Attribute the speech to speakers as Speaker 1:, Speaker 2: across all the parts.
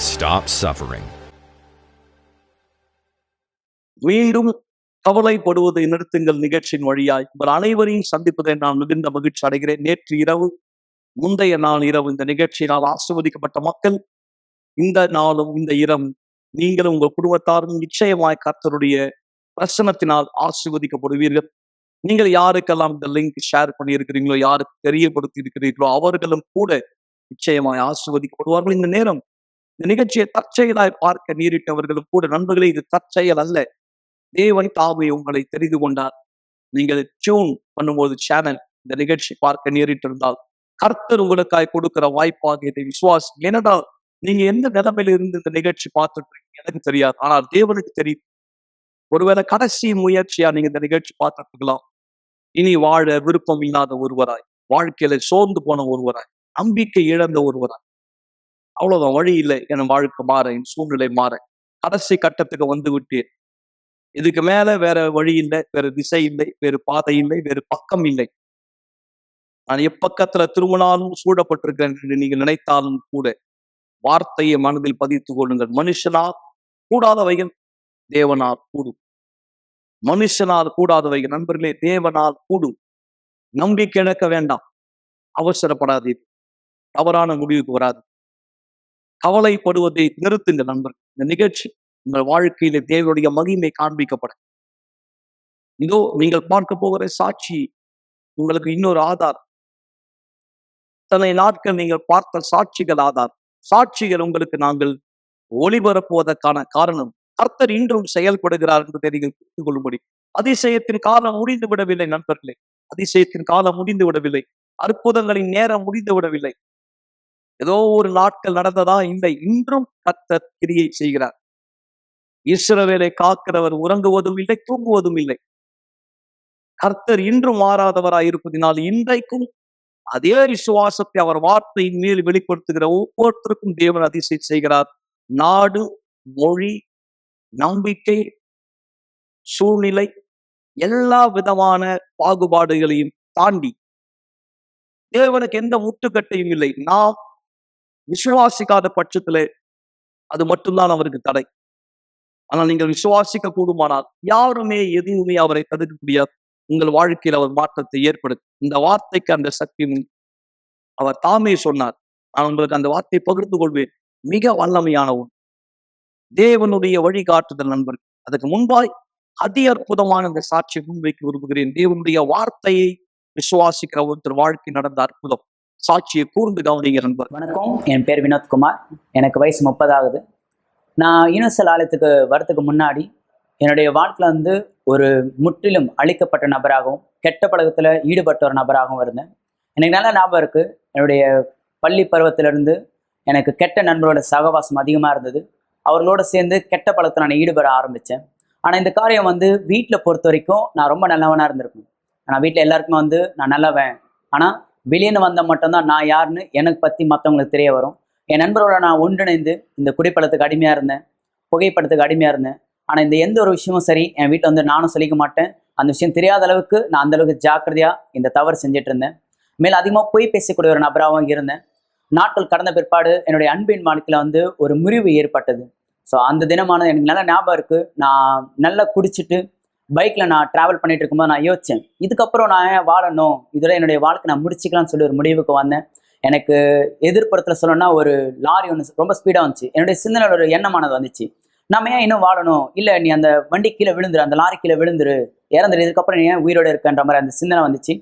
Speaker 1: Stop suffering.
Speaker 2: மீண்டும் கவலைப்படுவதை நிறுத்துங்கள் நிகழ்ச்சியின் வழியாய் உங்கள் அனைவரையும் சந்திப்பதை நான் மிகுந்த மகிழ்ச்சி அடைகிறேன். நேற்று இரவு, முந்தைய நாள் இரவு இந்த நிகழ்ச்சியினால் ஆசீர்வதிக்கப்பட்ட மக்கள் இந்த நாளும் இந்த இரவும் நீங்களும் உங்கள் குடும்பத்தாரும் நிச்சயமாய் கர்த்தருடைய பிரசனத்தினால் ஆசீர்வதிக்கப்படுவீர்கள். நீங்கள் யாருக்கெல்லாம் இந்த லிங்க் ஷேர் பண்ணி இருக்கிறீங்களோ, யாருக்கு தெரியப்படுத்தி இருக்கிறீர்களோ, அவர்களும் கூட நிச்சயமாய் ஆசீர்வதிக்கப்படுவார்கள். இந்த நேரம் இந்த நிகழ்ச்சியை தற்செயலாய் பார்க்க நேரிட்டவர்களும் கூட, நண்பர்களே, இது தற்செயல் அல்ல. தேவன் தாமே உங்களை தெரிந்து கொண்டார். நீங்கள் டியூன் பண்ணும்போது சேனல் இந்த நிகழ்ச்சி பார்க்க நேரிட்டிருந்தால் கர்த்தர் உங்களுக்காய் கொடுக்கிற வாய்ப்பாக இதை விசுவாசி. ஏனென்றால் நீங்க எந்த நிலைமையில இருந்து இந்த நிகழ்ச்சி பார்த்துட்டு இருக்கீங்க எனக்கு தெரியாது, ஆனால் தேவனுக்கு தெரியும். ஒருவேளை கடைசி முயற்சியா நீங்க இந்த நிகழ்ச்சி பார்த்துட்டு இருக்கலாம். இனி வாழ விருப்பம் இல்லாத ஒருவராய், வாழ்க்கையில சோர்ந்து போன ஒருவராய், நம்பிக்கை இழந்த ஒருவராய், அவ்வளவுதான், வழி இல்லை, என் வாழ்க்கை மாற, என் சூழ்நிலை மாற, கடைசி கட்டத்துக்கு வந்து விட்டேன், இதுக்கு மேல வேற வழி இல்லை, வேற திசை இல்லை, வேறு பாதை இல்லை, வேறு பக்கம் இல்லை, நான் எப்பக்கத்துல திரும்பினாலும் சூழப்பட்டிருக்கிறேன் என்று நீங்கள் நினைத்தாலும் கூட வார்த்தையை மனதில் பதித்துக் கொள்ளுங்கள். மனுஷனால் கூடாதவைகள் தேவனால் கூடும். மனுஷனால் கூடாதவைகள் நண்பர்களே தேவனால் கூடும். நம்பிக்கை இழக்க வேண்டாம், அவசரப்படாதீர்கள், தவறான முடிவுக்கு வராது. கவலைப்படுவதை நிறுத்துங்க நண்பர்கள். இந்த நிகழ்ச்சி உங்கள் வாழ்க்கையில தேவனுடைய மகிமை காண்பிக்கப்பட, இதோ நீங்கள் பார்க்க போகிற சாட்சி உங்களுக்கு இன்னொரு ஆதாரம். இத்தனை நாட்கள் நீங்கள் பார்த்த சாட்சிகள் ஆதாரம். சாட்சிகள் உங்களுக்கு நாங்கள் ஒளிபரப்புவதற்கான காரணம், கர்த்தர் இன்றும் செயல்படுகிறார் என்பதை நீங்கள் புரிந்து கொள்ளும்படி. அதிசயத்தின் காலம் முடிந்து விடவில்லை நண்பர்களே, அதிசயத்தின் காலம் முடிந்து விடவில்லை, அற்புதங்களின் நேரம் முடிந்து விடவில்லை. ஏதோ ஒரு நாட்கள் நடந்ததா இல்லை, இன்றும் கர்த்தர் கிரியை செய்கிறார். இஸ்ரவேலை காக்கிறவர் உறங்குவதும் இல்லை, தூங்குவதும் இல்லை. கர்த்தர் இன்றும் மாறாதவராய் இருப்பதினால் இன்றைக்கும் அதே விசுவாசத்தை அவர் வார்த்தையின் மேல் வெளிப்படுத்துகிற ஒவ்வொருத்தருக்கும் தேவன் அதிசயம் செய்கிறார். நாடு, மொழி, நம்பிக்கை, சூழ்நிலை, எல்லா விதமான பாகுபாடுகளையும் தாண்டி தேவனுக்கு எந்த முட்டுக்கட்டையும் இல்லை. நாம் விசுவாசிக்காத பட்சத்துல அது மட்டும்தான் அவருக்கு தடை. ஆனால் நீங்கள் விசுவாசிக்க கூடுமானால் யாருமே எதுவுமே அவரை தடுக்க முடியாது. உங்கள் வாழ்க்கையில் அவர் மாற்றத்தை ஏற்படுத்தும். இந்த வார்த்தைக்கு அந்த சக்தி அவர் தாமே சொன்னார். நான் உங்களுக்கு அந்த வார்த்தையை பகிர்ந்து கொள்வேன். மிக வல்லமையான ஒன்று, தேவனுடைய வழிகாட்டுதல் நண்பர். அதுக்கு முன்பாய் அதி அற்புதமான இந்த சாட்சியை முன்வைக்க விரும்புகிறேன். தேவனுடைய வார்த்தையை விசுவாசிக்கிற ஒருத்தர் வாழ்க்கை நடந்த அற்புதம் சாட்சியை கூர்ந்து கவனிங்க நண்பர்.
Speaker 3: வணக்கம், என் பேர் வினோத்குமார். எனக்கு வயசு 30 ஆகுது. நான் யூனிவர்சல் ஆலயத்துக்கு வரத்துக்கு முன்னாடி என்னுடைய வாழ்க்கையில் ஒரு முற்றிலும் அழிக்கப்பட்ட நபராகவும் கெட்ட பழக்கத்தில் ஈடுபட்ட ஒரு நபராகவும் இருந்தேன். எனக்கு நல்ல ஞாபகம் இருக்குது, என்னுடைய பள்ளி பருவத்திலிருந்து எனக்கு கெட்ட நண்பரோட சகவாசம் அதிகமாக இருந்தது. அவர்களோடு சேர்ந்து கெட்ட பழக்கத்தில் நான் ஈடுபட ஆரம்பித்தேன். ஆனால் இந்த காரியம் வீட்டில் பொறுத்த வரைக்கும் நான் ரொம்ப நல்லவனாக இருந்திருக்கேன். ஆனால் வீட்டில் எல்லாருக்குமே நான் நல்லவன், ஆனால் வெளியேன்னு வந்தால் மட்டும்தான் நான் யாருன்னு எனக்கு பற்றி மற்றவங்களுக்கு தெரிய வரும். என் நண்பரோட நான் ஒன்றிணைந்து இந்த குடிப்பழத்துக்கு அடிமையாக இருந்தேன், புகைப்படத்துக்கு அடிமையாக இருந்தேன். ஆனால் இந்த எந்த ஒரு விஷயமும் சரி என் வீட்டில் நானும் சொல்லிக்க மாட்டேன். அந்த விஷயம் தெரியாத அளவுக்கு நான் அந்தளவுக்கு ஜாக்கிரதையாக இந்த தவறு செஞ்சுட்டு இருந்தேன். மேலும் அதிகமாக பொய் பேசக்கூடிய ஒரு நபராகவும் இருந்தேன். நாட்கள் கடந்த பிற்பாடு என்னுடைய அன்பின் வாழ்க்கையில் ஒரு முறிவு ஏற்பட்டது. ஸோ அந்த தினமானது எனக்கு நல்ல ஞாபகம் இருக்குது. நான் நல்லா குடிச்சிட்டு பைக்கில் நான் ட்ராவல் பண்ணிட்டு இருக்கும்போது நான் யோசித்தேன், இதுக்கப்புறம் நான் ஏன் வாழணும், இதோட என்னுடைய வாழ்க்கை நான் முடிச்சிக்கலாம்னு சொல்லி ஒரு முடிவுக்கு வந்தேன். எனக்கு எதிர்ப்புறத்தில் சொல்லணும்னா ஒரு லாரி ஒன்று ரொம்ப ஸ்பீடாக வந்துச்சு. என்னுடைய சிந்தனையில் ஒரு எண்ணமானது வந்துச்சு, நம்ம ஏன் இன்னும் வாழணும், இல்லை நீ அந்த வண்டி கீழே விழுந்துரு, அந்த லாரி கீழே விழுந்துரு, இறந்துரு, இதுக்கப்புறம் நீ ஏன் உயிரோடு இருக்கன்ற மாதிரி அந்த சிந்தனை வந்துச்சு.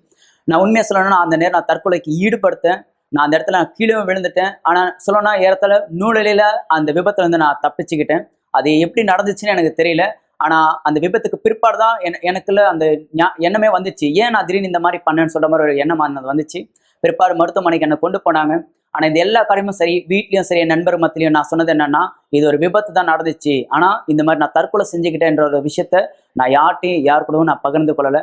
Speaker 3: நான் உண்மையாக சொல்லணும்னா அந்த நேரம் நான் தற்கொலைக்கு ஈடுபடுத்தேன். நான் அந்த இடத்துல நான் கீழே விழுந்துட்டேன். ஆனால் சொல்லணும்னா ஏறத்தாழ நூலிலையில் அந்த விபத்துலேருந்து நான் தப்பிச்சுக்கிட்டேன். அது எப்படி நடந்துச்சுன்னு எனக்கு தெரியல. ஆனால் அந்த விபத்துக்கு பிற்பாடு தான் எனக்குள்ள அந்த எண்ணமே வந்துச்சு, ஏன் நான் திடீர்னு இந்த மாதிரி பண்ணேன்னு சொல்கிற மாதிரி ஒரு எண்ணம் வந்துச்சு. பிற்பாடு மருத்துவமனைக்கு என்னை கொண்டு போனாங்க. ஆனால் இந்த எல்லா காரியமும் சரி, வீட்லேயும் சரி, என் நண்பர் மத்தியிலையும் நான் சொன்னது என்னன்னா, இது ஒரு விபத்து தான் நடந்துச்சு, ஆனால் இந்த மாதிரி நான் தற்கொலை செஞ்சுக்கிட்டேன்ற ஒரு விஷயத்த நான் யார் கூடவும் நான் பகிர்ந்து கொள்ளலை.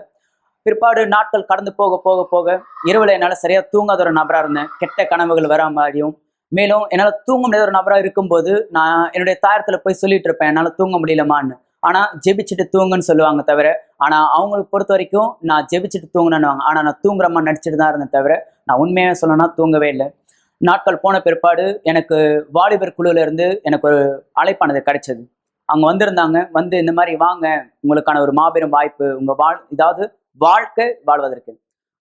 Speaker 3: பிற்பாடு நாட்கள் கடந்து போக போக போக இரவில் என்னால் சரியாக தூங்காத ஒரு நபராக இருந்தேன். கெட்ட கனவுகள் வர மாதிரியும், மேலும் என்னால் தூங்க முடியாத ஒரு நபராக இருக்கும்போது நான் என்னுடைய தாயத்தில் போய் சொல்லிட்டு இருப்பேன், என்னால் தூங்க முடியலமான்னு. ஆனால் ஜெபிச்சுட்டு தூங்குன்னு சொல்லுவாங்க தவிர, ஆனால் அவங்களுக்கு பொறுத்த வரைக்கும் நான் ஜெபிச்சுட்டு தூங்கினேன்னுவாங்க. ஆனால் நான் தூங்குறமா நடிச்சுட்டு தான் இருந்தேன் தவிர, நான் உண்மையாக சொல்லணும்னா தூங்கவே இல்லை. நாட்கள் போன பிற்பாடு எனக்கு வாலிபர் குழுல இருந்து எனக்கு ஒரு அழைப்பானது கிடைச்சது. அவங்க வந்திருந்தாங்க. வந்து இந்த மாதிரி வாங்க, உங்களுக்கான ஒரு மாபெரும் வாய்ப்பு, உங்க இதாவது வாழ்க்கை வாழ்வதற்கு.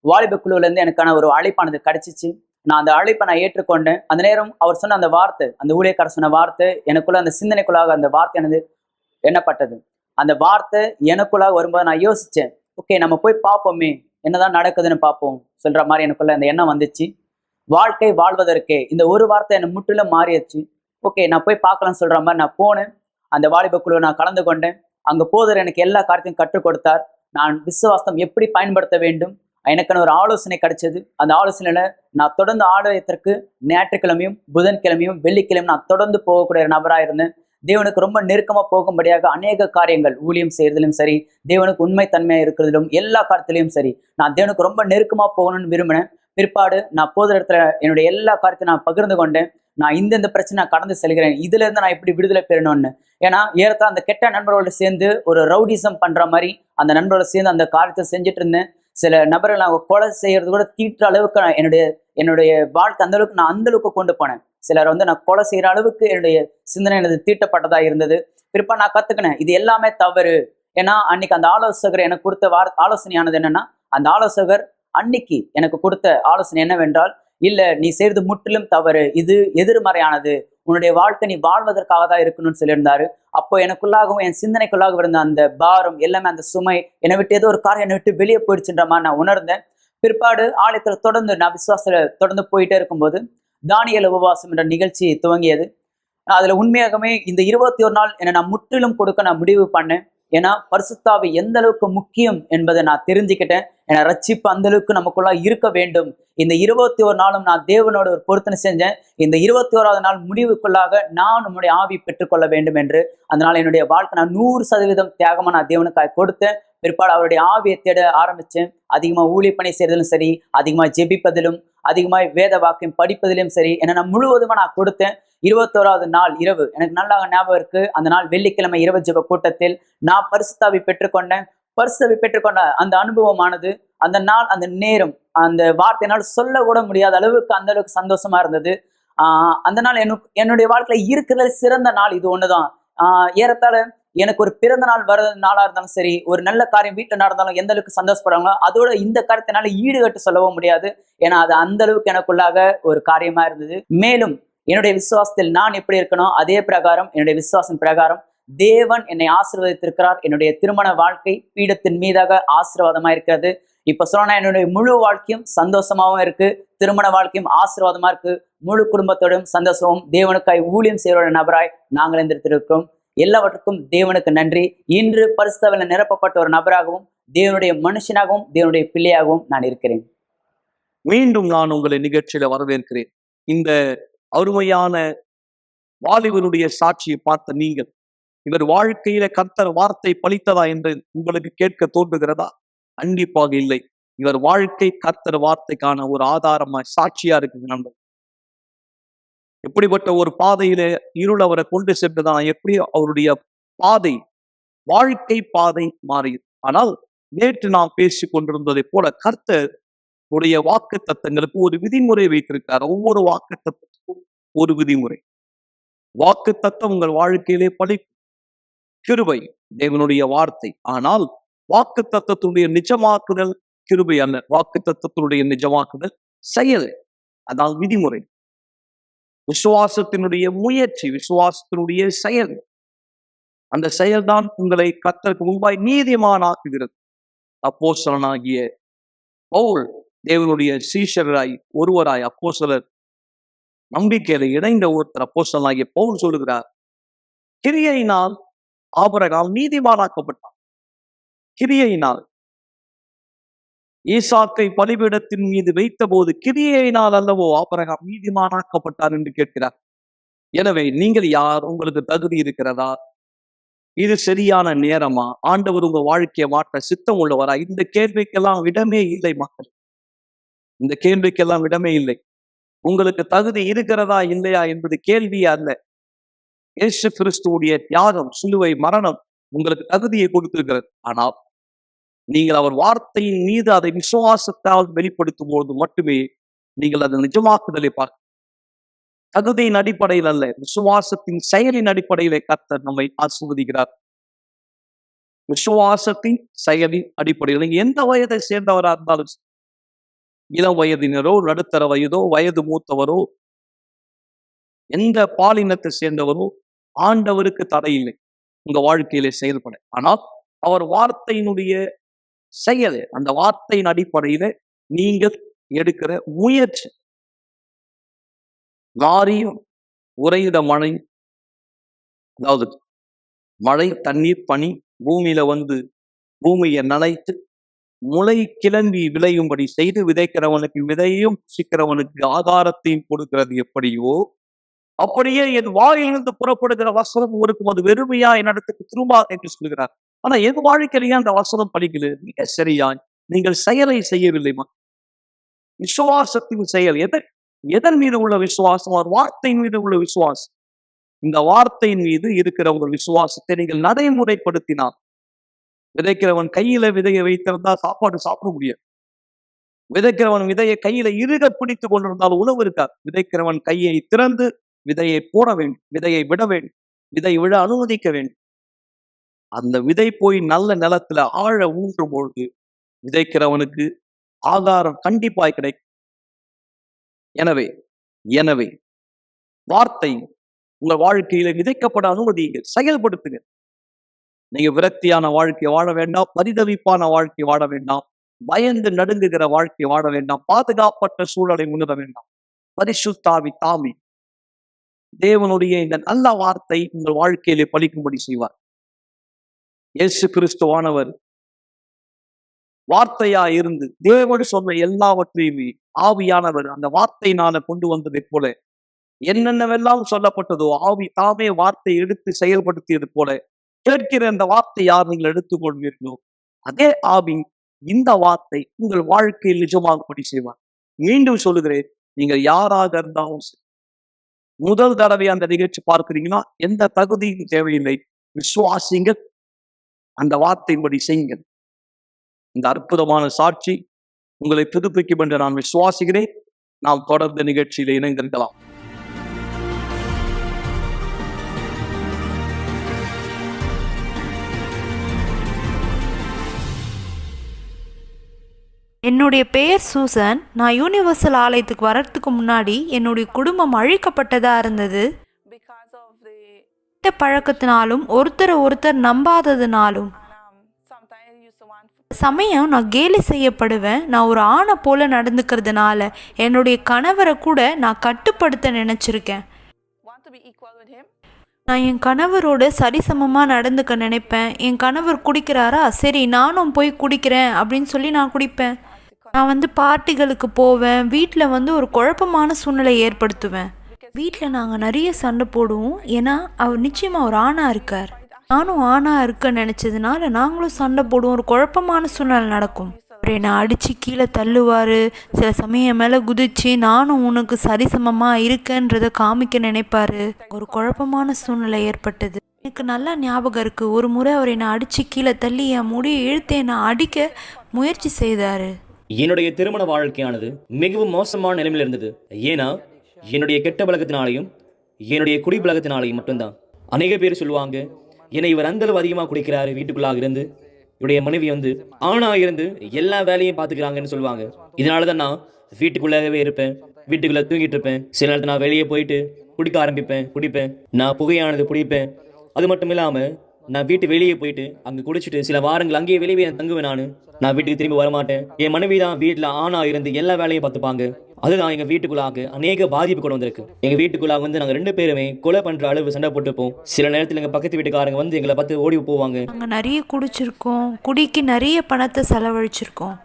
Speaker 3: வாலிபர் குழுல இருந்து எனக்கான ஒரு அழைப்பானது கிடைச்சிச்சு. நான் அந்த அழைப்பை நான் ஏற்றுக்கொண்டேன். அந்த நேரம் அவர் சொன்ன அந்த வார்த்தை, அந்த ஊழியக்காரர் சொன்ன வார்த்தை, எனக்குள்ள அந்த சிந்தனைக்குள்ளாக அந்த வார்த்தை எனது எண்ணப்பட்டது. அந்த வார்த்தை எனக்குள்ளாக வரும்போது நான் யோசிச்சேன். ஓகே, நம்ம போய் பார்ப்போமே, என்னதான் நடக்குதுன்னு பார்ப்போம் சொல்ற மாதிரி எனக்குள்ள அந்த எண்ணம் வந்துச்சு. வாழ்க்கை வாழ்வதற்கே இந்த ஒரு வார்த்தை என்னை முற்றிலும் மாறிடுச்சு. ஓகே, நான் போய் பார்க்கலாம்னு சொல்ற மாதிரி நான் போனேன். அந்த வாலிப குழுவை நான் கலந்து கொண்டேன். அங்க போதர் எனக்கு எல்லா காரியத்தையும் கற்றுக் கொடுத்தார். நான் விசுவாசம் எப்படி பயன்படுத்த வேண்டும், எனக்கான ஒரு ஆலோசனை கிடைச்சது. அந்த ஆலோசனையில நான் தொடர்ந்து ஆலயத்திற்கு ஞாயிற்றுக்கிழமையும் புதன்கிழமையும் வெள்ளிக்கிழமையும் நான் தொடர்ந்து போகக்கூடிய ஒரு நபராக இருந்தேன். தேவனுக்கு ரொம்ப நெருக்கமா போகும்படியாக அநேக காரியங்கள் ஊழியம் செய்யறதிலும் சரி, தேவனுக்கு உண்மை தன்மையா இருக்கிறதிலும் எல்லா காரியத்திலையும் சரி, நான் தேவனுக்கு ரொம்ப நெருக்கமா போகணும்னு விரும்பினேன். பிற்பாடு நான் போகிற இடத்துல என்னுடைய எல்லா காரியத்தையும் நான் பகிர்ந்து கொண்டேன். நான் இந்த பிரச்சனை நான் கடந்து செல்கிறேன், இதுல இருந்து நான் எப்படி விடுதலை பெறணும்னு. ஏன்னா ஏறத்தாழ அந்த கெட்ட நண்பர்களோட சேர்ந்து ஒரு ரவுடிசம் பண்ற மாதிரி அந்த நண்பரோட சேர்ந்து அந்த காரியத்தை செஞ்சுட்டு இருந்தேன். சில நபர்கள் நான் கொலை செய்யறது கூட தீட்டுற அளவுக்கு என்னுடைய வாழ்க்கை அந்த அளவுக்கு நான் அந்த அளவுக்கு கொண்டு போனேன். சிலர் வந்து நான் கொலை செய்யற அளவுக்கு என்னுடைய சிந்தனை எனது தீட்டப்பட்டதா இருந்தது. பிற்பாடு நான் கத்துக்கினேன் இது எல்லாமே தவறு. ஏன்னா அன்னைக்கு அந்த ஆலோசகர் எனக்கு கொடுத்த ஆலோசனையானது என்னன்னா, அந்த ஆலோசகர் அன்னைக்கு எனக்கு கொடுத்த ஆலோசனை என்னவென்றால், இல்ல நீ செய்யறது முற்றிலும் தவறு, இது எதிர்மறையானது, உன்னுடைய வாழ்க்கை நீ வாழ்வதற்காக தான் இருக்கணும்னு சொல்லியிருந்தாரு. அப்போ எனக்குள்ளாகவும் என் சிந்தனைக்குள்ளாக இருந்த அந்த பாரம் எல்லாமே, அந்த சுமை என்னை விட்டு ஏதோ ஒரு காரியம் என்னை விட்டு வெளியே போயிடுச்சுன்ற மாதிரி நான் உணர்ந்தேன். பிற்பாடு ஆலயத்துல தொடர்ந்து நான் விசுவாசத்துல தொடர்ந்து போயிட்டே இருக்கும்போது தானியேல் உபவாசம் என்ற நிகழ்ச்சி துவங்கியது. அதுல உண்மையாகவே இந்த 21 நாள் என்னை நான் முற்றிலும் கொடுக்க நான் முடிவு பண்ணேன். ஏன்னா பரிசுத்தாவி எந்த அளவுக்கு முக்கியம் என்பதை நான் தெரிஞ்சுக்கிட்டேன். என்னை ரட்சிப்பு அந்த அளவுக்கு நமக்குள்ள இருக்க வேண்டும். இந்த 21 நாளும் நான் தேவனோட ஒரு பொருத்தனை செஞ்சேன். இந்த 21வது நாள் முடிவுக்குள்ளாக நான் உன்னுடைய ஆவி பெற்றுக்கொள்ள வேண்டும் என்று. அதனால என்னுடைய வாழ்க்கை நான் 100% தியாகமா நான் தேவனுக்காக கொடுத்தேன். பிற்பாடு அவருடைய ஆவியை தேட ஆரம்பிச்சேன். அதிகமா ஊழிய பணி செய்யறதிலும் சரி, அதிகமா ஜெபிப்பதிலும், அதிகமா வேத வாக்கியம் படிப்பதிலும் சரி, என்னை நான் முழுவதுமா நான் கொடுத்தேன். 21வது நாள் இரவு எனக்கு நல்லா ஞாபகம் இருக்கு. அந்த நாள் வெள்ளிக்கிழமை இரவு ஜெப கூட்டத்தில் நான் பரிசுத்தாவி பெற்றுக்கொண்டேன். பரிசுத்தாவி பெற்றுக்கொண்ட அந்த அனுபவமானது, அந்த நாள், அந்த நேரம், அந்த வார்த்தையினால் சொல்ல கூட முடியாத அளவுக்கு அந்த அளவுக்கு சந்தோஷமா இருந்தது. அந்த நாள் என்னுடைய வாழ்க்கையில இருக்கிறது சிறந்த நாள் இது ஒண்ணுதான். ஏறத்தாழ எனக்கு ஒரு பிறந்த நாள் வர நாளா இருந்தாலும் சரி, ஒரு நல்ல காரியம் வீட்டுல நடந்தாலும் எந்த அளவுக்கு சந்தோஷப்படுறாங்களோ அதோட இந்த காரியத்தினால ஈடுகட்டு சொல்லவும் முடியாது. ஏன்னா அது அந்த அளவுக்கு எனக்குள்ளாக ஒரு காரியமா இருந்தது. மேலும் என்னுடைய விசுவாசத்தில் நான் எப்படி இருக்கணும், அதே பிரகாரம் என்னுடைய விசுவாசம் பிரகாரம் தேவன் என்னை ஆசீர்வதித்திருக்கிறார். என்னுடைய திருமண வாழ்க்கை பீடத்தின் மீதாக ஆசீர்வாதமா இருக்கிறது. இப்ப சொன்னா என்னுடைய முழு வாழ்க்கையும் சந்தோஷமாவும் இருக்கு, திருமண வாழ்க்கையும் ஆசீர்வாதமா இருக்கு. முழு குடும்பத்தோடும் சந்தோஷமும் தேவனுக்காய் ஊழியம் செய்கிற நபராய் நாங்கள் இருந்திருக்கிறோம். எல்லாவற்றுக்கும் தேவனுக்கு நன்றி. இன்று பரிசுத்தாவில நிரப்பப்பட்ட ஒரு நபராகவும், தேவனுடைய மனுஷனாகவும், தேவனுடைய பிள்ளையாகவும் நான் இருக்கிறேன்.
Speaker 2: மீண்டும் நான் உங்களை நிகழ்ச்சியில வரவேற்கிறேன். இந்த அருமையான வாலிபனுடைய சாட்சியை பார்த்த நீங்கள், இவர் வாழ்க்கையில கர்த்தர் வார்த்தை பலித்ததா என்று உங்களுக்கு கேட்க தோன்றுகிறதா? கண்டிப்பாக இல்லை. இவர் வாழ்க்கை கர்த்தர் வார்த்தைக்கான ஒரு ஆதாரமா சாட்சியா இருக்கு நண்பர். எப்படிப்பட்ட ஒரு பாதையில இருள் அவரை கொண்டு சென்றதான், எப்படி அவருடைய பாதை, வாழ்க்கை பாதை மாறியது. ஆனால் நேற்று நாம் பேசிக் கொண்டிருந்ததை போல கர்த்தர் உடைய வாக்கு தத்தங்களுக்கு ஒரு விதிமுறை வைத்திருக்கிறார். ஒவ்வொரு வாக்கு தத்தத்துக்கும் ஒரு விதிமுறை. வாக்கு தத்தம் உங்கள் வாழ்க்கையிலே கிருபை, தேவனுடைய வார்த்தை. ஆனால் வாக்கு தத்தத்துடைய நிஜமாக்குதல் கிருபை அல்ல. வாக்கு தத்தத்தினுடைய நிஜமாக்குதல் செயல், அதாவது விதிமுறை. விசுவாசத்தினுடைய முயற்சி, விசுவாசத்தினுடைய செயல், அந்த செயல்தான் உங்களை கர்த்தருக்கு முன்பாய் நீதிமானாக்குகிறது. அப்போஸ்தலனாகிய பவுல் தேவனுடைய சீஷராய் ஒருவராய் அப்போஸ்தலர், நம்பிக்கையில இணைந்த ஒருத்தர் அப்போஸ்தலனாகிய பவுல் சொல்லுகிறார், கிரியையினால் ஆபிரகாம் நீதிமானாக்கப்பட்டார். கிரியையினால் ஈசாக்கை பலிபீடத்தின் மீது வைத்த போது கிரியையினால் அல்லவோ ஆபிரகாம் நீதிமானாக்கப்பட்டார் என்று கேட்கிறார். எனவே நீங்கள் யார்? உங்களுக்கு தகுதி இருக்கிறதா? இது சரியான நேரமா? ஆண்டவர் உங்க வாழ்க்கையை மாற்ற சித்தம் உள்ளவரா? இந்த கேள்விக்கெல்லாம் இடமே இல்லை மக்கள். இந்த கேள்விக்கெல்லாம் இடமே இல்லை. உங்களுக்கு தகுதி இருக்கிறதா இல்லையா என்பது கேள்வியே அல்ல. இயேசு கிறிஸ்துவுடைய தியாகம், சிலுவை மரணம் உங்களுக்கு தகுதியை கொடுத்திருக்கிறது. ஆனால் நீங்கள் அவர் வார்த்தையின் மீது அதை விசுவாசத்தால் வெளிப்படுத்தும் போது மட்டுமே நீங்கள் அதை நிஜமாக்குதலை பார்க்க. தகுதியின் அடிப்படையில் அல்ல, விசுவாசத்தின் செயலின் அடிப்படையிலே கர்த்தர் நம்மை ஆசீர்வதிக்கிறார். விசுவாசத்தின் செயலின் அடிப்படையில் நீங்க எந்த வயதை சேர்ந்தவரா இருந்தாலும் சரி, இளம் வயதினரோ, நடுத்தர வயதோ, வயது மூத்தவரோ, எந்த பாலினத்தை சேர்ந்தவரோ, ஆண்டவருக்கு தடை இல்லை உங்க வாழ்க்கையிலே செயல்பட. ஆனால் அவர் வார்த்தையினுடைய செயல், அந்த வார்த்தையின் அடிப்படையில நீங்கள் எடுக்கிற முயற்சி. வாரியம் உறையிட மழை, அதாவது மழை தண்ணீர் பனி பூமியில வந்து பூமியை நனைத்து முளை கிளம்பி விளையும்படி செய்து விதைக்கிறவனுக்கு விதையும் புசிக்கிறவனுக்கு ஆகாரத்தையும் கொடுக்கிறது எப்படியோ, அப்படியே என் வாயிலிருந்து புறப்படுகிற வசனம் இருக்கும் அது வெறுமையா என்னிடத்துக்கு திரும்ப என்று சொல்கிறார். ஆனா என் வாழ்க்கையிலேயே அந்த வசனம் படிக்கல. மிக சரியா நீங்கள் செயலை செய்யவில்லைமா? விசுவாசத்தின் செயல் எதன் மீது உள்ள விசுவாசம்? ஒரு வார்த்தையின் மீது உள்ள விசுவாசம். இந்த வார்த்தையின் மீது இருக்கிற உங்கள் விசுவாசத்தை நீங்கள் நடைமுறைப்படுத்தினால், விதைக்கிறவன் கையில விதையை வைத்திருந்தா சாப்பாடு சாப்பிட முடியாது. விதைக்கிறவன் விதையை கையில இறுக பிடித்துக் கொண்டிருந்தால் உணவு இருக்காது. விதைக்கிறவன் கையை திறந்து விதையை போட வேண்டும், விதையை விட வேண்டும், விதை விழ அனுமதிக்க வேண்டும். அந்த விதை போய் நல்ல நிலத்துல ஆழ ஊன்றும் பொழுது விதைக்கிறவனுக்கு ஆகாரம் கண்டிப்பாய் கிடைக்கும். எனவே எனவே வார்த்தை உங்கள் வாழ்க்கையில விதைக்கப்பட அனுமதியுங்கள், செயல்படுத்துங்க. நீங்க விரக்தியான வாழ்க்கை வாழ வேண்டாம், பரிதவிப்பான வாழ்க்கை வாழ வேண்டாம், பயந்து நடுங்குகிற வாழ்க்கை வாழ வேண்டாம், பாதுகாப்பற்ற சூழலை முன்னிட வேண்டாம். பரிசுத்தாவி தாமி தேவனுடைய இந்த நல்ல வார்த்தை உங்கள் வாழ்க்கையிலே பலிக்கும்படி செய்வார். இயேசு கிறிஸ்துவானவர் வார்த்தையா இருந்து தேவன் சொன்ன எல்லாவற்றையுமே ஆவியானவர் அந்த வார்த்தையினால கொண்டு வந்ததை போல, என்னென்னவெல்லாம் சொல்லப்பட்டதோ ஆவி தாமே வார்த்தை எடுத்து செயல்படுத்தியது போல, கேட்கிற அந்த வார்த்தை யார் நீங்கள் எடுத்துக்கொள்வீர்களோ அதே ஆவி இந்த வார்த்தை உங்கள் வாழ்க்கையில் நிஜமாகும்படி செய்வார். மீண்டும் சொல்லுகிறேன், நீங்கள் யாராக இருந்தாலும் சரி, முதல் தடவை அந்த நிகழ்ச்சி பார்க்கிறீங்கன்னா எந்த தகுதியும் தேவையில்லை, விசுவாசிங்க, அந்த வார்த்தையின்படி செய்யுங்க. இந்த அற்புதமான சாட்சி உங்களை புதுப்பிக்கும் என்று நான் விசுவாசிக்கிறேன். நாம் தொடர்ந்த நிகழ்ச்சியில இணைந்திருக்கலாம்.
Speaker 1: என்னுடைய பெயர் சூசன். நான் யூனிவர்சல் ஆலயத்துக்கு வர்றதுக்கு முன்னாடி என்னுடைய குடும்பம் அழிக்கப்பட்டதா இருந்தது. கெட்ட பழக்கத்தினாலும் ஒருத்தர் நம்பாததுனாலும் சமயம் நான் கேலி செய்யப்படுவேன். நான் ஒரு ஆணை போல நடந்துக்கிறதுனால என்னுடைய கணவரை கூட நான் கட்டுப்படுத்த நினைச்சிருக்கேன். நான் என் கணவரோட சரிசமமாக நடந்துக்க நினைப்பேன். என் கணவர் குடிக்கிறாரா, சரி நானும் போய் குடிக்கிறேன் அப்படின்னு சொல்லி நான் குடிப்பேன். நான் பார்ட்டிகளுக்கு போவேன். வீட்டில் ஒரு குழப்பமான சூழ்நிலை ஏற்படுத்துவேன். வீட்டில் நாங்கள் நிறைய சண்டை போடுவோம். ஏன்னா அவர் நிச்சயமாக ஒரு ஆணாக இருக்கார், நானும் ஆணாக இருக்க நினச்சதுனால நாங்களும் சண்டை போடுவோம். ஒரு குழப்பமான சூழ்நிலை நடக்கும். அவர் என்னை அடித்து கீழே தள்ளுவார். சில சமயம் மேலே குதிச்சு நானும் உனக்கு சரிசமமாக இருக்கேன்றதை காமிக்க நினைப்பார். ஒரு குழப்பமான சூழ்நிலை ஏற்பட்டது. எனக்கு நல்லா ஞாபகம் இருக்குது, ஒரு முறை அவர் என்னை அடித்து கீழே தள்ளி என் முடியை இழுத்து என்னை அடிக்க முயற்சி செய்தார்.
Speaker 4: என்னுடைய திருமண வாழ்க்கையானது மிகவும் மோசமான நிலைமையில் இருந்தது. ஏன்னா என்னுடைய கெட்ட பழக்கத்தினாலையும் என்னுடைய குடி பழக்கத்தினாலையும் மட்டும்தான். அநேக பேர் சொல்லுவாங்க, என்னை இவர் அந்தளவு அதிகமாக குடிக்கிறாரு, வீட்டுக்குள்ளாக இருந்து இவருடைய மனைவி ஆணாக இருந்து எல்லா வேலையும் பார்த்துக்கிறாங்கன்னு சொல்லுவாங்க. இதனால தான் நான் வீட்டுக்குள்ளாகவே இருப்பேன், வீட்டுக்குள்ளே தூங்கிட்டு இருப்பேன். சில நேரத்தில் நான் வெளியே போயிட்டு குடிப்பேன். நான் புகையானது பிடிப்பேன். அது மட்டும் இல்லாமல் நான் வீட்டு வெளியே போயிட்டு அங்கே குடிச்சிட்டு சில வாரங்கள் அங்கேயே வெளியே தங்குவேன். நான் வீட்டுக்கு திரும்பி வரமாட்டேன். என் மனைவி தான் வீட்டில் ஆணாக இருந்து எல்லா வேலையும் பார்த்துப்பாங்க. அதுதான் எங்கள் வீட்டுக்குள்ளாக அநேக பாதிப்பு கொண்டு வந்திருக்கு. எங்கள் வீட்டுக்குள்ளாக நாங்கள் 2 பேருமே கொலை பண்ணுற அளவு சண்டை போட்டுப்போம். சில நேரத்தில் எங்கள் பக்கத்து வீட்டுக்காரங்க எங்களை பார்த்து ஓடி போவாங்க.
Speaker 1: நாங்கள் நிறைய குடிச்சிருக்கோம், குடிக்கு நிறைய பணத்தை செலவழிச்சிருக்கோம்.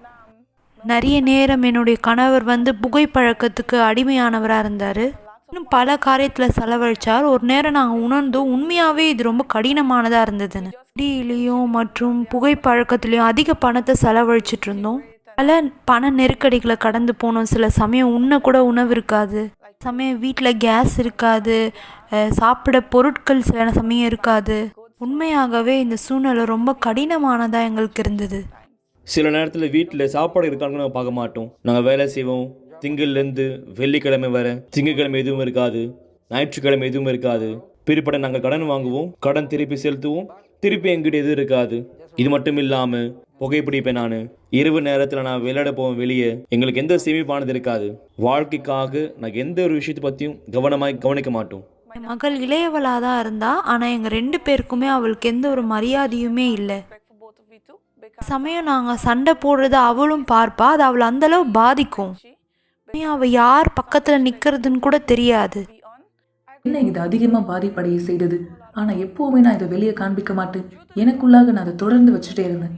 Speaker 1: நிறைய நேரம் என்னுடைய கணவர் புகைப்பழக்கத்துக்கு அடிமையானவராக இருந்தார். இன்னும் பல காரியத்தில் செலவழித்தார். ஒரு நேரம் நாங்கள் உணர்ந்தோம், உண்மையாகவே இது ரொம்ப கடினமானதாக இருந்ததுன்னு. குடியிலையும் மற்றும் புகைப்பழக்கத்துலேயும் அதிக பணத்தை செலவழிச்சிட்டு இருந்தோம். பல பண நெருக்கடிகளை கடந்து போனோம். சில சமயம் கூட உணவு இருக்காது, சமயம் வீட்டில் கேஸ் இருக்காது, சாப்பிட பொருட்கள் சில சமயம் இருக்காது. உண்மையாகவே இந்த சூழ்நிலை ரொம்ப கடினமானதாக எங்களுக்கு இருந்தது.
Speaker 4: சில நேரத்தில் வீட்டில் சாப்பாடு இருக்காங்கன்னு நாங்கள் பார்க்க மாட்டோம். நாங்கள் வேலை செய்வோம், திங்கள்லேருந்து வெள்ளிக்கிழமை வர திங்கட்கிழமை எதுவும் இருக்காது, ஞாயிற்றுக்கிழமை எதுவும் இருக்காது. பிற்பட நாங்கள் கடன் வாங்குவோம், கடன் திருப்பி செலுத்துவோம், திருப்பி எங்கிட்ட எதுவும் இருக்காது. இது மட்டும் இல்லாமல் புகைப்பிடிப்பேன் நான். இரவு நேரத்தில் நான் விளையாட போவேன் வெளியே. எங்களுக்கு எந்த சேமிப்பானது இருக்காது. வாழ்க்கைக்காக நான் எந்த ஒரு விஷயத்தை பற்றியும் கவனிக்க மாட்டோம்.
Speaker 1: என் மகள் இளையவளாக தான் இருந்தா, ஆனால் எங்கள் 2 பேருக்குமே அவளுக்கு எந்த ஒரு மரியாதையுமே இல்லை. சமயம் நாங்கள் சண்டை போடுறத அவளும் பார்ப்பா, அது அவளை அந்தளவு பாதிக்கும். அவள் யார் பக்கத்தில் நிற்கிறதுன்னு கூட தெரியாது.
Speaker 5: என்ன இது அதிகமாக பாதிப்படைய செய்தது. ஆனால் எப்போவுமே நான் இதை வெளியே காண்பிக்க மாட்டேன். எனக்குள்ளாக நான் அதை தொடர்ந்து வச்சுட்டே இருந்தேன்.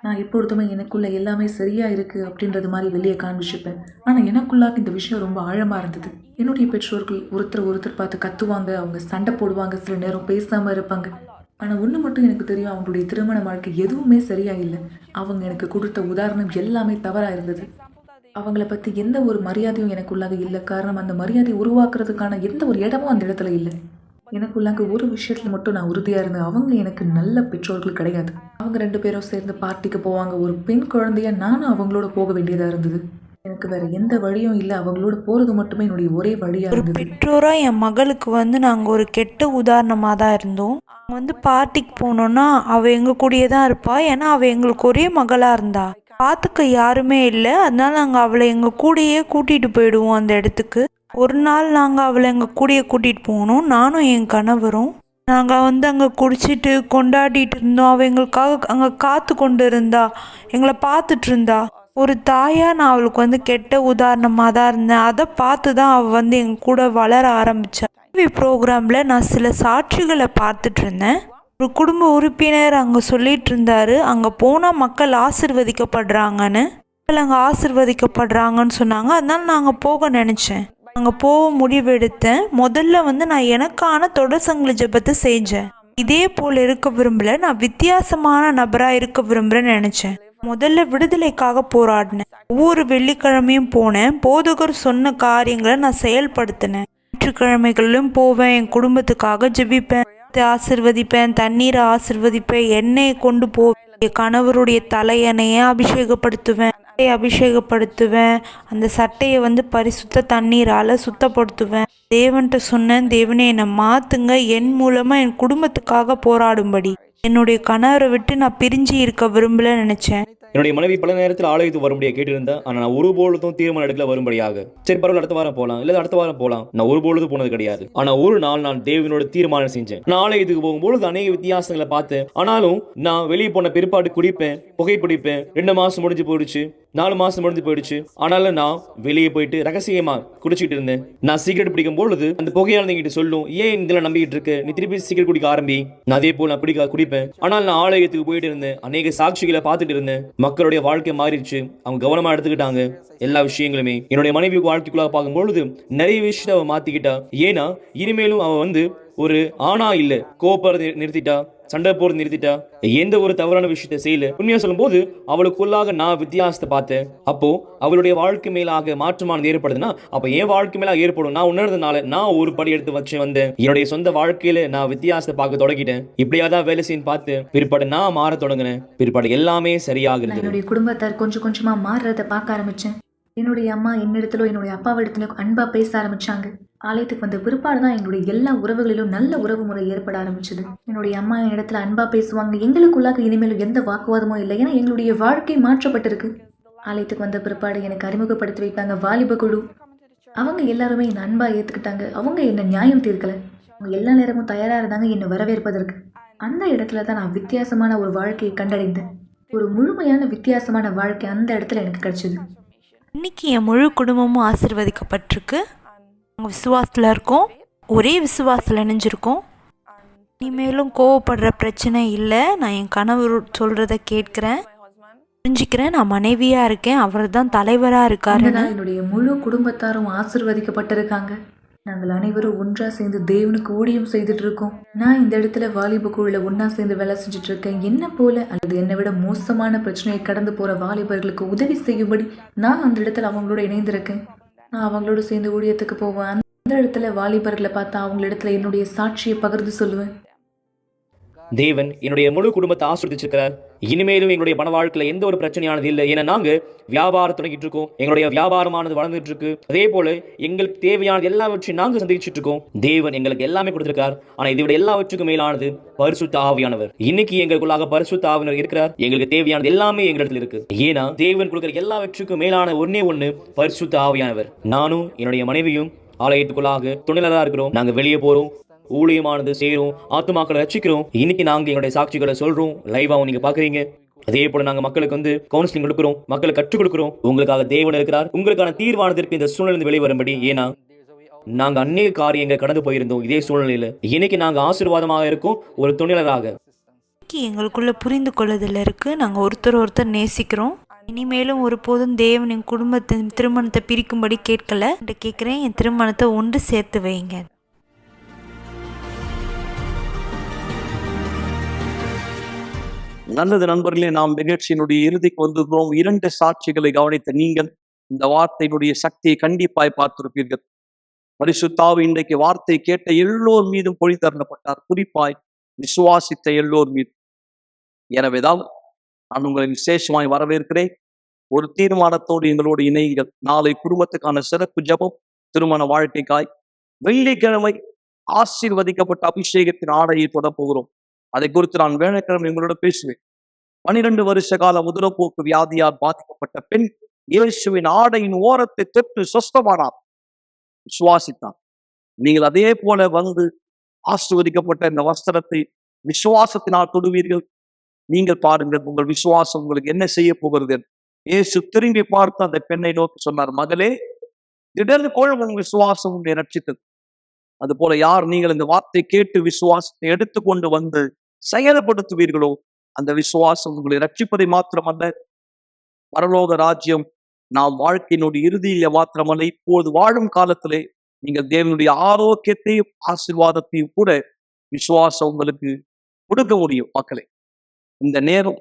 Speaker 5: நான் எப்பொழுதுமே எனக்குள்ள எல்லாமே சரியா இருக்கு அப்படின்றது மாதிரி வெளியே காண்பிச்சுப்பேன். ஆனால் எனக்குள்ளாக இந்த விஷயம் ரொம்ப ஆழமாக இருந்தது. என்னுடைய பெற்றோர்கள் ஒருத்தர் பார்த்து கத்துவாங்க, அவங்க சண்டை போடுவாங்க, சில நேரம் பேசாமல் இருப்பாங்க. ஆனால் ஒன்று மட்டும் எனக்கு தெரியும், அவங்களுடைய திருமண வாழ்க்கை எதுவுமே சரியா இல்லை. அவங்க எனக்கு கொடுத்த உதாரணம் எல்லாமே தவறாக இருந்தது. அவங்கள பற்றி எந்த ஒரு மரியாதையும் எனக்குள்ளாக இல்லை. காரணம், அந்த மரியாதை உருவாக்குறதுக்கான எந்த ஒரு இடமும் அந்த இடத்துல இல்லை. எனக்குள்ளாக ஒரு விஷயத்துல மட்டும் நான் உறுதியாக இருந்தேன், அவங்க எனக்கு நல்ல பெற்றோர்கள் கிடையாது. அவங்க 2 பேரும் சேர்ந்து பார்ட்டிக்கு போவாங்க. ஒரு பெண் குழந்தைய நானும் அவங்களோட போக வேண்டியதாக இருந்தது. எனக்கு வேற எந்த வழியும் இல்லை, அவங்களோட போகிறது மட்டுமே என்னுடைய ஒரே வழியாக இருந்தது.
Speaker 1: பெற்றோராக என் மகளுக்கு நாங்கள் ஒரு கெட்ட உதாரணமாக தான் இருந்தோம். பார்ட்டிக்கு போனோன்னா அவள் எங்கள் கூடயே தான் இருப்பாள். ஏன்னா அவள் எங்களுக்கு ஒரே மகளாக இருந்தா. பார்த்துக்க யாருமே இல்லை, அதனால நாங்கள் அவளை எங்கள் கூடயே கூட்டிகிட்டு போயிடுவோம் அந்த இடத்துக்கு. ஒரு நாள் நாங்கள் அவளை எங்கள் கூடயே கூட்டிகிட்டு போனோம், நானும் என் கணவரும். நாங்கள் அங்கே குடிச்சிட்டு கொண்டாடிட்டு இருந்தோம். அவள் எங்களுக்காக அங்கே காத்து கொண்டு இருந்தா, எங்களை பார்த்துட்டு இருந்தா. ஒரு தாயாக நான் அவளுக்கு கெட்ட உதாரணமாக தான் இருந்தேன். அதை பார்த்து தான் அவள் எங்கள் கூட வளர ஆரம்பித்தா. டிவி ப்ரோக்ராமில் நான் சில சாட்சிகளை பார்த்துட்டு இருந்தேன். ஒரு குடும்ப உறுப்பினர் அங்கே சொல்லிட்டு இருந்தாரு, அங்கே போனால் மக்கள் ஆசிர்வதிக்கப்படுறாங்கன்னு. அங்கே ஆசிர்வதிக்கப்படுறாங்கன்னு சொன்னாங்க. அதனால நாங்கள் போக நினச்சேன். அங்கே போக முடிவெடுத்தேன். முதல்ல நான் எனக்கான தொடர் சங்கிலி ஜெபத்தை செஞ்சேன். இதே போல் இருக்க விரும்பல, நான் வித்தியாசமான நபராக இருக்க விரும்புகிறேன்னு நினச்சேன். முதல்ல விடுதலைக்காக போராடினேன். ஒவ்வொரு வெள்ளிக்கிழமையும் போனேன். போதகர் சொன்ன காரியங்களை நான் செயல்படுத்தினேன். ஞாயிற்றுக்கிழமைகளிலும் போவேன், என் குடும்பத்துக்காக ஜெபிப்பேன், ஆசிர்வதிப்பேன், தண்ணீரை ஆசிர்வதிப்பேன், எண்ணெயை கொண்டு போவேன், என் கணவருடைய தலையணையை அபிஷேகப்படுத்துவேன், அந்த சட்டையை பரிசுத்த தண்ணீரால் சுத்தப்படுத்துவேன். தேவன்கிட்ட சொன்னேன், தேவனே என்னை மாற்றுங்க, என் மூலமாக என் குடும்பத்துக்காக போராடும்படி. என்னுடைய கணவரை விட்டு நான் பிரிஞ்சு இருக்க விரும்பல நினைச்சேன்.
Speaker 4: என்னுடைய மனைவி பல நேரத்தில் ஆலயத்துக்கு வரும்படியாக கேட்டிருந்தேன். ஆனால் நான் ஒருபொழுதும் தீர்மானம் எடுக்கல வரும்படியாக. சரி பரவாயில்ல, அடுத்த வாரம் போகலாம், இல்லை அடுத்த வாரம் போகலாம். நான் ஒருபொழுது போனது கிடையாது. ஆனால் ஒரு நாள் நான் தேவனோட தீர்மானம் செஞ்சேன். நான் ஆலயத்துக்கு போகும்போது அநேக வித்தியாசங்களை பார்த்தேன். ஆனாலும் நான் வெளியே போன பிற்பாடு குடிப்பேன், புகைப்பிடிப்பேன். 2 மாதம் முடிஞ்சு போயிடுச்சு, 4 மாதம் முடிஞ்சு போயிடுச்சு. ஆனாலும் நான் வெளியே போயிட்டு ரகசியமா குடிச்சிட்டு இருந்தேன். நான் சிகரெட் பிடிக்கும் பொழுது அந்த புகையாளங்கிட்ட சொல்லும், ஏன் இதெல்லாம் நம்பிக்கிட்டு இருக்கு, நீ திருப்பி சிகரெட் குடிக்க ஆரம்பி. நான் அதே போல் நான் குடிப்பேன். ஆனால் நான் ஆலயத்துக்கு போயிட்டு இருந்தேன், அநேக சாட்சிகளை பார்த்துட்டு இருந்தேன். மக்களுடைய வாழ்க்கை மாறிடுச்சு, அவங்க கவனமா எடுத்துக்கிட்டாங்க எல்லா விஷயங்களுமே. என்னுடைய மனைவி வாழ்க்கைக்குள்ளாக பார்க்கும்பொழுது நிறைய விஷயத்தை அவ மாத்திக்கிட்டா. ஏன்னா இனிமேலும் அவ ஒரு ஆணா இல்ல, கோபப்படுறதை நிறுத்திட்டா, சண்டை போறது நிறுத்திட்டா, எந்த ஒரு தவறான விஷயத்தை செய்யல. உண்மையா சொல்லும் போது அவளுக்குள்ளாக நான் வித்தியாசத்தை பார்த்தேன். அப்போ அவளுடைய வாழ்க்கை மேலாக மாற்றமானது ஏற்படுதுன்னா அப்ப என் வாழ்க்கை மேலாக ஏற்படும். நான் உணர்றதுனால நான் ஒரு படி எடுத்து வச்சு வந்தேன். என்னுடைய சொந்த வாழ்க்கையில நான் வித்தியாசத்தை பார்க்க தொடங்கிட்டேன். இப்படியாதான் வேலை செய்யு பார்த்து பிற்பாடு நான் மாற தொடங்கினேன். பிற்பாடு எல்லாமே சரியாக இருந்தது.
Speaker 5: என்னுடைய குடும்பத்தார் கொஞ்சம் கொஞ்சமா மாறுறதை பார்க்க ஆரம்பிச்சேன். என்னுடைய அம்மா என்னிடத்திலோ என்னுடைய அப்பாவிடத்திலோ அன்பா பேச ஆரம்பிச்சாங்க. ஆலயத்துக்கு வந்த பிற்பாடு தான் எங்களுடைய எல்லா உறவுகளிலும் நல்ல உறவு முறை ஏற்பட ஆரம்பிச்சது. என்னுடைய அம்மா என்னிடத்துல அன்பா பேசுவாங்க. எங்களுக்குள்ளாக இனிமேலும் எந்த வாக்குவாதமும் இல்லை, ஏன்னா எங்களுடைய வாழ்க்கை மாற்றப்பட்டிருக்கு. ஆலயத்துக்கு வந்த பிற்பாடு எனக்கு அறிமுகப்படுத்தி வைத்தாங்க வாலிப குழு. அவங்க எல்லாருமே என்னை அன்பா ஏத்துக்கிட்டாங்க. அவங்க என்ன நியாயம் தீர்க்கல, அவங்க எல்லா நேரமும் தயாரா இருந்தாங்க என்னை வரவேற்பதற்கு. அந்த இடத்துல தான் நான் வித்தியாசமான ஒரு வாழ்க்கையை கண்டடைந்தேன். ஒரு முழுமையான வித்தியாசமான வாழ்க்கை அந்த இடத்துல எனக்கு கிடைச்சது.
Speaker 1: இன்னைக்கு என் முழு குடும்பமும் ஆசீர்வதிக்கப்பட்டிருக்கு. நாங்கள் விசுவாசத்தில் இருக்கோம், ஒரே விசுவாசத்தில் இணைஞ்சிருக்கோம். இனிமேலும் கோவப்படுற பிரச்சனை இல்லை. நான் என் கணவர் சொல்கிறத கேட்குறேன், புரிஞ்சுக்கிறேன். நான் மனைவியாக இருக்கேன், அவர் தான் தலைவராக இருக்காரு.
Speaker 5: என்னுடைய முழு குடும்பத்தாரும் ஆசீர்வதிக்கப்பட்டிருக்காங்க. நாங்கள் அனைவரும் ஒன்றா சேர்ந்து தேவனுக்கு ஊழியம் செய்துட்டு இருக்கோம். நான் இந்த இடத்துல வாலிப குழுல ஒன்னா சேர்ந்து வேலை செஞ்சுட்டு இருக்கேன். என்ன போல அல்லது என்னை விட மோசமான பிரச்சனையை கடந்து போற வாலிபர்களுக்கு உதவி செய்யும்படி நான் அந்த இடத்துல அவங்களோட இணைந்திருக்கேன். நான் அவங்களோட சேர்ந்து ஊழியத்துக்கு போவேன். அந்த இடத்துல வாலிபர்களை பார்த்தா அவங்க இடத்துல என்னுடைய சாட்சியை பகிர்ந்து சொல்லுவேன்.
Speaker 4: தேவன் என்னுடைய முழு குடும்பத்தை ஆசீர்வதிச்சிருக்கிறார். இனிமேலும் எங்களுடைய பண வாழ்க்கையில் எந்த ஒரு பிரச்சனையானது இல்லை. ஏன்னா நாங்கள் வியாபாரம் தொடங்கிட்டு இருக்கோம். எங்களுடைய வியாபாரமானது வளர்ந்துட்டு இருக்கு. அதே போல எங்களுக்கு தேவையானது எல்லாவற்றையும் நாங்கள் சந்திச்சுட்டு இருக்கோம். தேவன் எங்களுக்கு எல்லாமே கொடுத்திருக்கார். ஆனா இதை விட எல்லாவற்றுக்கும் மேலானது பரிசுத்த ஆவியானவர். இன்னைக்கு எங்களுக்குள்ளாக பரிசுத்த ஆவியானவர் இருக்கிறார். எங்களுக்கு தேவையானது எல்லாமே எங்களிடத்தில் இருக்கு. ஏன்னா தேவன் கொடுக்கிற எல்லாவற்றுக்கும் மேலான ஒண்ணே பரிசுத்த ஆவியானவர். நானும் என்னுடைய மனைவியும் ஆலயத்துக்குள்ளாக துணைலராக இருக்கிறோம். நாங்க வெளியே போறோம், ஊழியமானது செய்யறோம், ஆத்துமாக்களை ரட்சிக்கிறோம். இன்னைக்கு நாங்க எங்களுடைய சாட்சிகளை சொல்றோம், லைவாவும் நீங்க பாக்குறீங்க. அதே போல நாங்க மக்களுக்கு கவுன்சிலிங் கொடுக்கிறோம், மக்களுக்கு கற்றுக் கொடுக்கிறோம். உங்களுக்காக தேவன் இருக்கிறார். உங்களுக்கான தீர்வானதற்கு இந்த சூழ்நிலை வெளியே வரும்படி. ஏன்னா நாங்க அநேக காரியங்கள் கடந்து போயிருந்தோம் இதே சூழ்நிலையில. இன்னைக்கு நாங்க ஆசீர்வாதமாக இருக்கோம் ஒரு துணைலராக.
Speaker 1: எங்களுக்குள்ள புரிந்து கொள்ளுதல் இருக்கு. நாங்கள் ஒருத்தர் நேசிக்கிறோம். இனிமேலும் ஒருபோதும் தேவன் என் குடும்பத்தின் திருமணத்தை பிரிக்கும்படி கேட்கல. கேட்குறேன், என் திருமணத்தை ஒன்று சேர்த்து வைங்க.
Speaker 2: நல்லது நண்பர்களே, நாம் நிகழ்ச்சியினுடைய இறுதிக்கு வந்திருக்கிறோம். 2 சாட்சிகளை கவனித்த நீங்கள் இந்த வார்த்தையினுடைய சக்தியை கண்டிப்பாய் பார்த்திருப்பீர்கள். பரிசுத்த ஆவி இன்றைக்கு வார்த்தை கேட்ட எல்லோர் மீதும் பொழிதரப்பட்டார், குறிப்பாய் விசுவாசித்த எல்லோர் மீது. எனவேதான் நான் உங்களை விசேஷமாய் வரவேற்கிறேன். ஒரு தீர்மானத்தோடு எங்களோடு இணையுங்கள். நாளை குடும்பத்துக்கான சிறப்பு ஜெபம், திருமண வாழ்க்கைக்காய். வெள்ளிக்கிழமை ஆசீர்வதிக்கப்பட்ட அபிஷேகத்தின் ஆடையை தொட போகிறோம். அதை குறித்து நான் வேலைக்கிழமை உங்களோட பேசுவேன். 12 வருஷ கால உதிரப்போக்கு வியாதியால் பாதிக்கப்பட்ட பெண் இயேசுவின் ஆடையின் ஓரத்தை தொட்டு சொஸ்தமானார், விசுவாசித்தார். நீங்கள் அதே போல வந்து ஆசீர்வதிக்கப்பட்ட இந்த வஸ்திரத்தை விசுவாசத்தினால் தொடுவீர்கள். நீங்கள் பாருங்கள், உங்கள் விசுவாசம் உங்களுக்கு என்ன செய்ய போகிறது. இயேசு திரும்பி பார்த்து அந்த பெண்ணை நோக்கி சொன்னார், மகளே, திடர்ந்து கொள், உங்கள் விசுவாசம் உங்களை ரட்சித்தது. அது போல யார் நீங்கள் இந்த வார்த்தை கேட்டு விசுவாசத்தை எடுத்துக்கொண்டு வந்து செயல்படுத்துவீர்களோ அந்த விசுவாசம் உங்களை ரட்சிப்பதை மாத்திரமல்ல, பரலோக ராஜ்யம் நாம் வாழ்க்கையினுடைய இறுதியில மாத்திரமல்ல, இப்போது வாழும் காலத்திலே நீங்கள் தேவனுடைய ஆரோக்கியத்தையும் ஆசீர்வாதத்தையும் கூட விசுவாசம் உங்களுக்கு கொடுக்க முடியும். மக்களே, இந்த நேரம்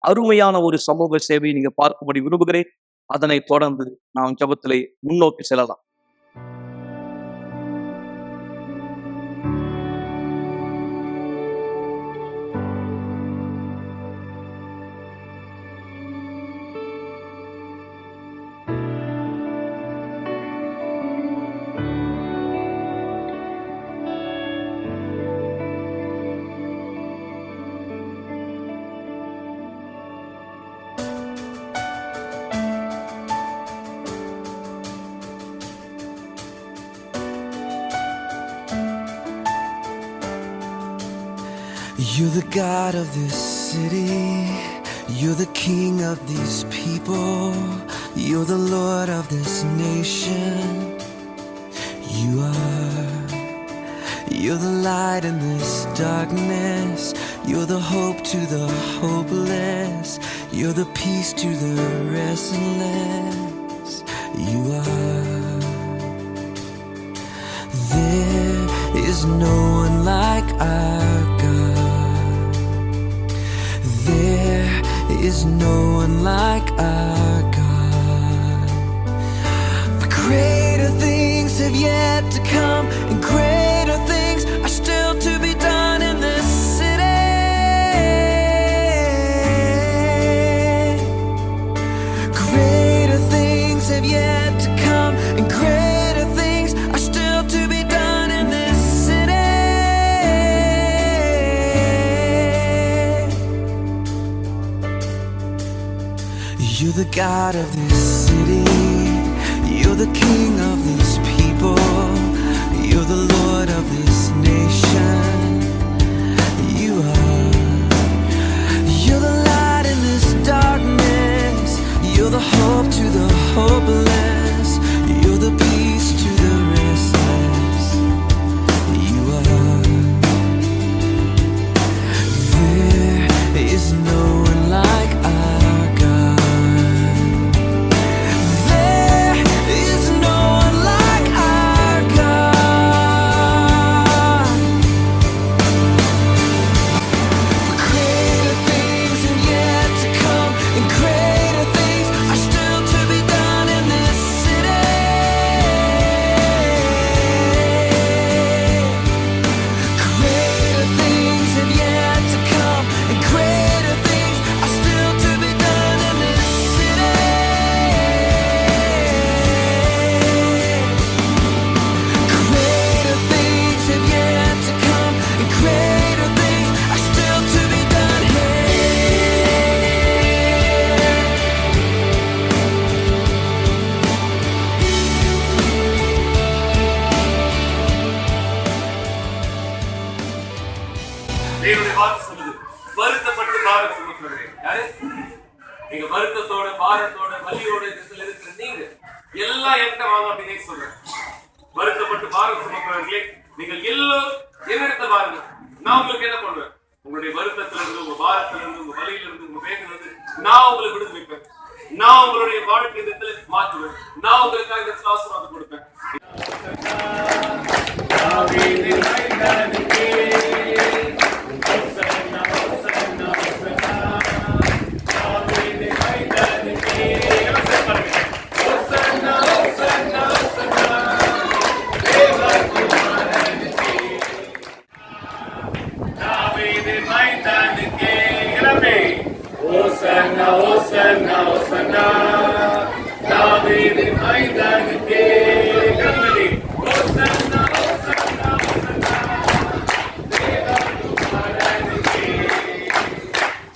Speaker 2: அருமையான ஒரு சமூக சேவையை நீங்க பார்க்கும்படி விரும்புகிறேன். அதனை தொடர்ந்து நாம் ஜெபத்திலே முன்னோக்கி செல்லலாம்.
Speaker 6: You're the God of this city, you're the King of these people, you're the Lord of this nation. You're the light in this darkness, you're the hope to the hopeless, you're the peace to the restless. You are. There is no one like our God. There is no one like our God. For greater things have yet to come, and greater things are still to be done in this city. Greater things have yet to come, and greater things are still to be done in this city. You're the God of this city, you're the King of these people, you're the Lord of this nation. You are. You're the light in this darkness, you're the hope to the hopeless, you're the peace to the restless. You are. There is no one like our God. There is no one like our God.
Speaker 7: தேவனுடைய வார்த்தை சொல்லுது, வருத்தப்பட்டு பாரம் சுமக்கிறவர்களே. யாரு? நீங்க வருத்தத்தோட பாரத்தோட வலியோட இடத்துல இருக்கிற நீங்க எல்லாம் என்கிட்ட வாங்க அப்படின்னு சொல்றேன். வருத்தப்பட்டு பாரம் சுமக்கிறவர்களே, நீங்கள் எல்லோரும் என்னிடத்தை பாருங்க, நான் உங்களுக்கு என்ன பண்ணுவேன்? உங்களுடைய வருத்தத்துல இருந்து, உங்க பாரத்துல இருந்து, உங்க வலியில இருந்து, உங்க வேதனையில இருந்து நான் உங்களுக்கு விடுதலை வைப்பேன். நான் உங்களுடைய வாழ்க்கை இடத்துல மாற்றுவேன். நான் உங்களுக்காக இந்த ஆசீர்வாதம் கொடுப்பேன். Hosanna, Hosanna, Hosanna, Davidin மைந்தானுக்கே கர்த்தரே. Hosanna, Hosanna, Hosanna, தேவகுமாரனுக்கே.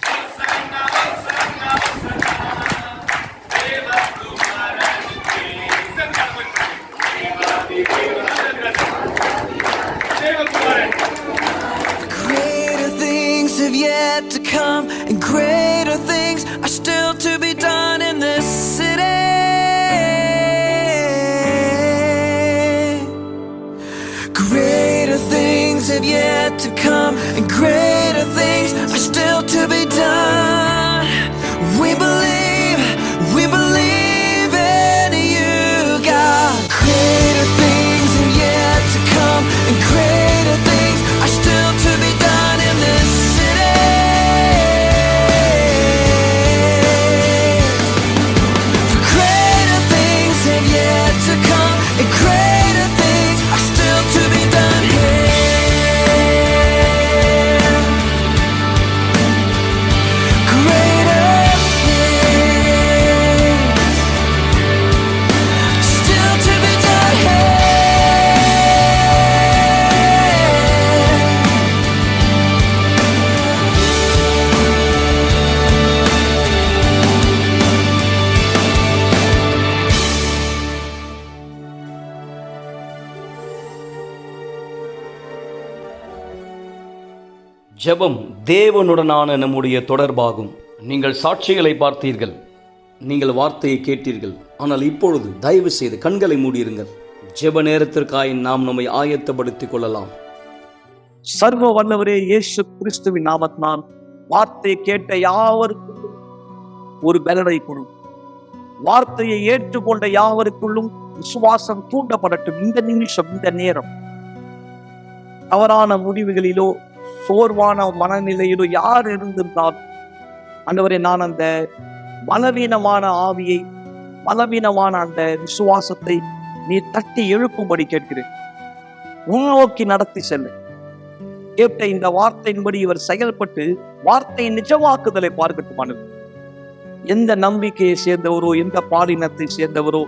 Speaker 7: Hosanna, Hosanna, Hosanna, தேவகுமாரனுக்கே. தேவாதி தேவகுமாரன்.
Speaker 6: Greater things have yet to come, and greater things are still to be done in this city. Greater things have yet to come, and greater things are still to be done. We believe in you, God. Greater things have yet to come, and greater things are still to be done in this city. For greater things have yet to come, and greater things are still to be done here. Greater things still to be done here.
Speaker 2: ஜெபம் தேவனுடனான நம்முடைய தொடர்பாகும். நீங்கள் சாட்சிகளை பார்த்தீர்கள், நீங்கள் வார்த்தையை கேட்டீர்கள். ஆனால் இப்பொழுது தயவு செய்து கண்களை மூடியிருங்கள். ஜெப நேரத்திற்காய் நாம் நம்மை ஆயத்தப்படுத்திக் கொள்ளலாம். சர்வ வல்லவரே இயேசு கிறிஸ்துவின் நாமத்தினால் வார்த்தையை கேட்ட யாவருக்கும் ஒரு பலனை கொடு. வார்த்தையை ஏற்றுக்கொண்ட யாவருக்குள்ளும் விசுவாசம் தூண்டப்படட்டும். இந்த நிமிஷம், இந்த நேரம் தவறான முடிவுகளிலோ சோர்வான மனநிலையிலோ யார் இருந்திருந்தால் ஆண்டவரே, நான் அந்த பலவீனமான ஆவியை, பலவீனமான அந்த விசுவாசத்தை நீ தட்டி எழுப்பும்படி கேட்கிறேன். முன்னோக்கி நடத்தி செல்ல கேட்ட இந்த வார்த்தையின்படி இவர் செயல்பட்டு வார்த்தையை நிஜமாக்குதலை பார்க்கட்டுமான. எந்த நம்பிக்கையை சேர்ந்தவரோ, எந்த பாலினத்தை சேர்ந்தவரோ,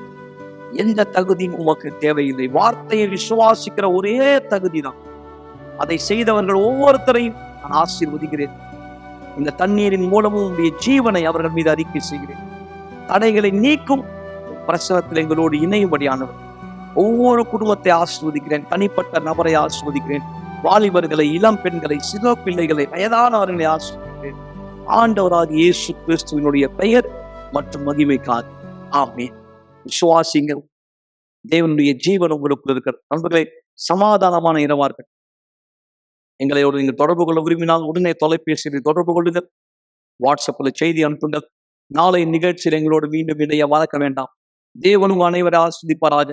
Speaker 2: எந்த தகுதியும் உமக்கு தேவையில்லை. வார்த்தையை விசுவாசிக்கிற ஒரே தகுதி தான். அதை செய்தவர்கள் ஒவ்வொருத்தரையும் நான் ஆசீர்வதிக்கிறேன். இந்த தண்ணீரின் மூலமும் உடைய ஜீவனை அவர்கள் மீது அறிக்கை செய்கிறேன். தடைகளை நீக்கும் பிரசனத்தில் எங்களோடு இணையும்படியானவர் ஒவ்வொரு குடும்பத்தை ஆசீர்வதிக்கிறேன். தனிப்பட்ட நபரை ஆசீர்வதிக்கிறேன். வாலிபர்களை, இளம் பெண்களை, சிறு பிள்ளைகளை, வயதானவர்களை ஆசீர்வதிக்கிறேன். ஆண்டவராக இயேசு கிறிஸ்துவினுடைய பெயர் மற்றும் மகிமைக்காக ஆமென். விசுவாசிங்கள். தேவனுடைய ஜீவன் உங்களுக்கு இருக்கிறது. நண்பர்களே, சமாதானமான இரவார்கள். எங்களோடு நீங்கள் தொடர்பு கொள்ள விரும்பினால் உடனே தொலைபேசியில் தொடர்பு கொள்ளுங்கள். வாட்ஸ்அப்பில் செய்தி அனுப்புங்கள். நாளை நிகழ்ச்சியில் எங்களோடு மீண்டும் இணைய மறக்க வேண்டாம். தேவனும் அனைவரை ஆஸ்வதிப்பாராக.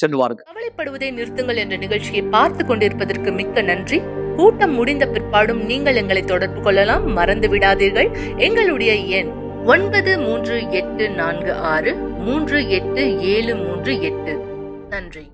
Speaker 2: செல்வார்கள்.
Speaker 8: கவலைப்படுவதை நிறுத்துங்கள் என்ற நிகழ்ச்சியை பார்த்து கொண்டிருப்பதற்கு மிக்க நன்றி. கூட்டம் முடிந்த பிற்பாடும் நீங்கள் எங்களை தொடர்பு கொள்ளலாம். மறந்து விடாதீர்கள், எங்களுடைய எண் 9384638738. நன்றி.